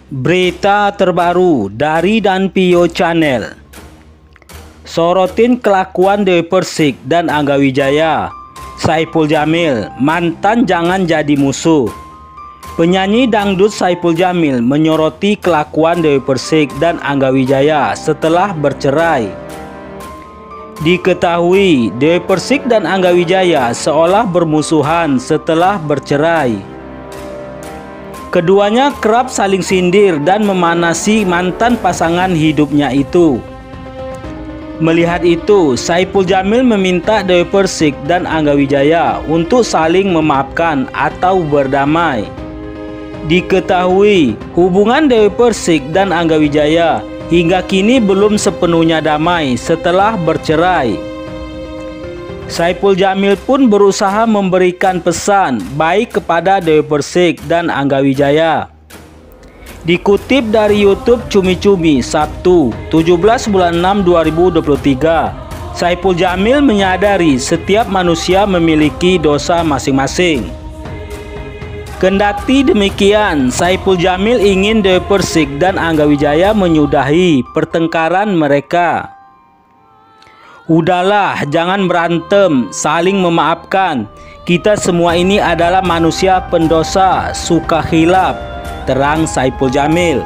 Berita terbaru dari Danpio Channel. Sorotin kelakuan Dewi Persik dan Angga Wijaya. Saipul Jamil, mantan jangan jadi musuh. Penyanyi dangdut Saipul Jamil menyoroti kelakuan Dewi Persik dan Angga Wijaya setelah bercerai. Diketahui Dewi Persik dan Angga Wijaya seolah bermusuhan setelah bercerai. Keduanya kerap saling sindir dan memanasi mantan pasangan hidupnya itu. Melihat itu, Saipul Jamil meminta Dewi Persik dan Angga Wijaya untuk saling memaafkan atau berdamai. Diketahui hubungan Dewi Persik dan Angga Wijaya hingga kini belum sepenuhnya damai setelah bercerai. Saipul Jamil pun berusaha memberikan pesan baik kepada Dewi Persik dan Angga Wijaya. Dikutip dari YouTube Cumi Cumi Sabtu 17 bulan 6 2023, Saipul Jamil menyadari setiap manusia memiliki dosa masing-masing. Kendati demikian, Saipul Jamil ingin Dewi Persik dan Angga Wijaya menyudahi pertengkaran mereka. Udahlah, jangan berantem, saling memaafkan. Kita semua ini adalah manusia pendosa, suka khilaf, terang Saipul Jamil.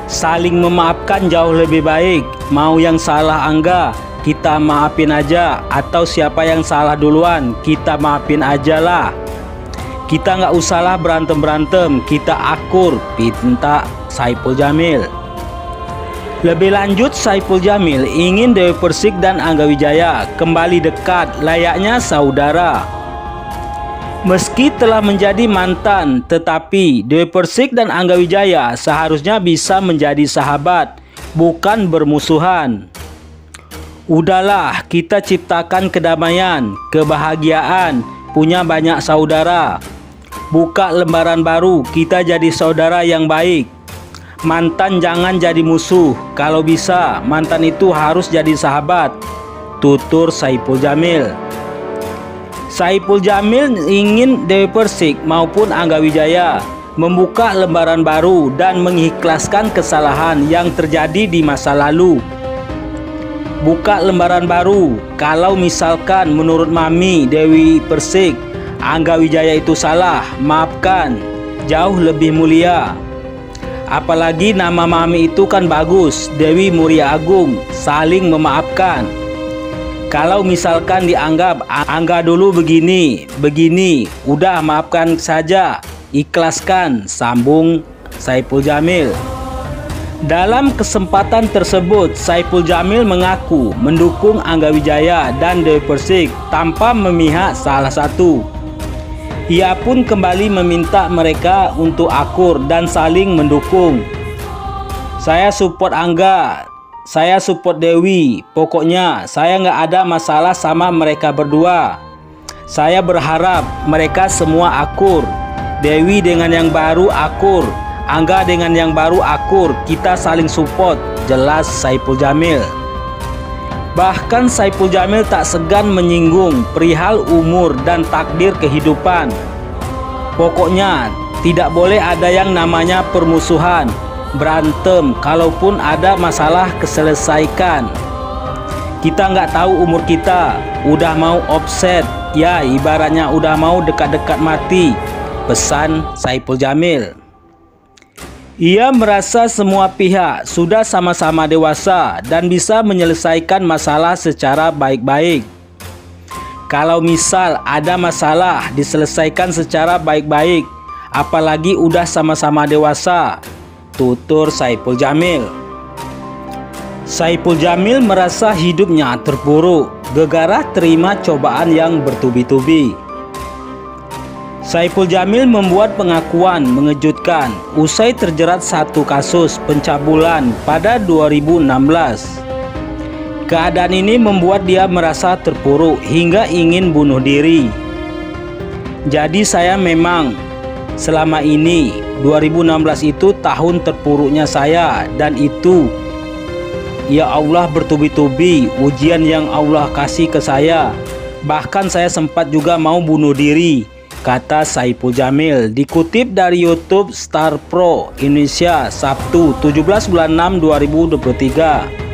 Saling memaafkan jauh lebih baik. Mau yang salah Angga, kita maafin aja. Atau siapa yang salah duluan, kita maafin aja lah. Kita nggak usahlah berantem-berantem, kita akur, pinta Saipul Jamil. Lebih lanjut, Saipul Jamil ingin Dewi Persik dan Angga Wijaya kembali dekat layaknya saudara. Meski telah menjadi mantan, tetapi Dewi Persik dan Angga Wijaya seharusnya bisa menjadi sahabat, bukan bermusuhan. Udahlah, kita ciptakan kedamaian, kebahagiaan, punya banyak saudara. Buka lembaran baru, kita jadi saudara yang baik. Mantan jangan jadi musuh, kalau bisa mantan itu harus jadi sahabat, tutur Saipul Jamil. Saipul Jamil ingin Dewi Persik maupun Angga Wijaya membuka lembaran baru dan mengikhlaskan kesalahan yang terjadi di masa lalu. Buka lembaran baru, kalau misalkan menurut Mami Dewi Persik, Angga Wijaya itu salah, maafkan, jauh lebih mulia. Apalagi nama Mami itu kan bagus, Dewi Muria Agung, saling memaafkan. Kalau misalkan dianggap Angga dulu begini, udah maafkan saja, ikhlaskan, sambung Saipul Jamil. Dalam kesempatan tersebut, Saipul Jamil mengaku mendukung Angga Wijaya dan Dewi Persik tanpa memihak salah satu. Ia pun kembali meminta mereka untuk akur dan saling mendukung. Saya support Angga, saya support Dewi, pokoknya saya nggak ada masalah sama mereka berdua. Saya berharap mereka semua akur. Dewi dengan yang baru akur, Angga dengan yang baru akur, kita saling support, jelas Saipul Jamil. Bahkan Saipul Jamil tak segan menyinggung perihal umur dan takdir kehidupan. Pokoknya tidak boleh ada yang namanya permusuhan, berantem, kalaupun ada masalah keselesaikan. Kita nggak tahu umur kita, udah mau offset, ya ibaratnya udah mau dekat-dekat mati, pesan Saipul Jamil. Ia merasa semua pihak sudah sama-sama dewasa dan bisa menyelesaikan masalah secara baik-baik. Kalau misal ada masalah diselesaikan secara baik-baik, apalagi udah sama-sama dewasa, tutur Saipul Jamil. Saipul Jamil merasa hidupnya terpuruk, gegara terima cobaan yang bertubi-tubi. Saipul Jamil membuat pengakuan mengejutkan usai terjerat satu kasus pencabulan pada 2016. Keadaan ini membuat dia merasa terpuruk hingga ingin bunuh diri. Jadi saya memang selama ini 2016 itu tahun terpuruknya saya, dan itu ya Allah bertubi-tubi ujian yang Allah kasih ke saya. Bahkan saya sempat juga mau bunuh diri kata Saipul Jamil, dikutip dari YouTube Star Pro Indonesia Sabtu 17 bulan 6 2023.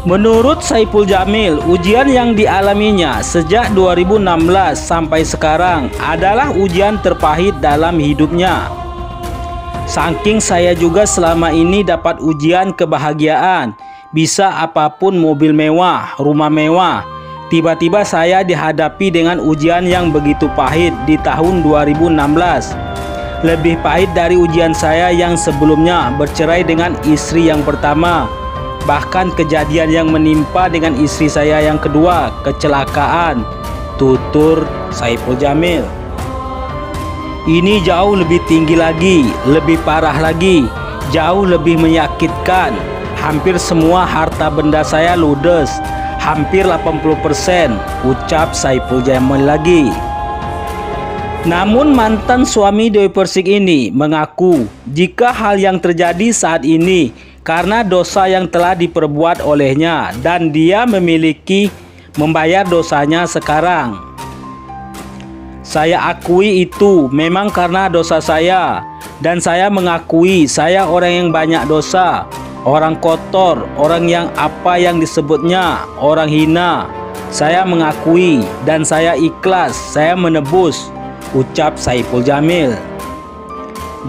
Menurut Saipul Jamil, ujian yang dialaminya sejak 2016 sampai sekarang adalah ujian terpahit dalam hidupnya. Saking saya juga selama ini dapat ujian kebahagiaan, bisa apapun, mobil mewah, rumah mewah. Tiba-tiba saya dihadapi dengan ujian yang begitu pahit di tahun 2016. Lebih pahit dari ujian saya yang sebelumnya bercerai dengan istri yang pertama. Bahkan kejadian yang menimpa dengan istri saya yang kedua, kecelakaan, tutur Saipul Jamil. Ini jauh lebih tinggi lagi, lebih parah lagi, jauh lebih menyakitkan. Hampir semua harta benda saya ludes, hampir 80%, ucap Saipul Jamil lagi. Namun mantan suami Dewi Persik ini mengaku jika hal yang terjadi saat ini karena dosa yang telah diperbuat olehnya dan dia memiliki membayar dosanya sekarang. Saya akui itu memang karena dosa saya, dan saya mengakui saya orang yang banyak dosa, orang kotor, orang yang apa yang disebutnya orang hina. Saya mengakui dan saya ikhlas, saya menebus, ucap Saipul Jamil.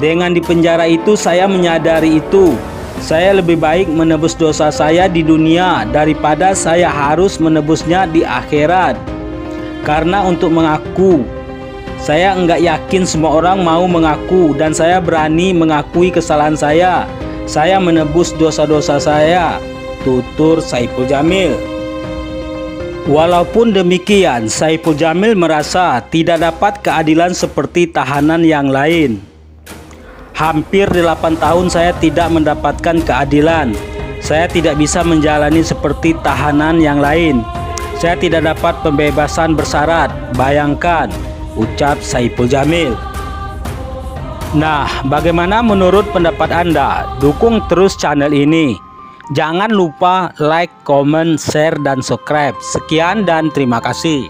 Dengan dipenjara itu saya menyadari itu. Saya lebih baik menebus dosa saya di dunia daripada saya harus menebusnya di akhirat. Karena untuk mengaku, saya enggak yakin semua orang mau mengaku, dan saya berani mengakui kesalahan saya. Saya menebus dosa-dosa saya, tutur Saipul Jamil. Walaupun demikian, Saipul Jamil merasa tidak dapat keadilan seperti tahanan yang lain. Hampir 8 tahun saya tidak mendapatkan keadilan. Saya tidak bisa menjalani seperti tahanan yang lain. Saya tidak dapat pembebasan bersyarat. Bayangkan, ucap Saipul Jamil. Nah, bagaimana menurut pendapat Anda? Dukung terus channel ini. Jangan lupa like, comment, share, dan subscribe. Sekian dan terima kasih.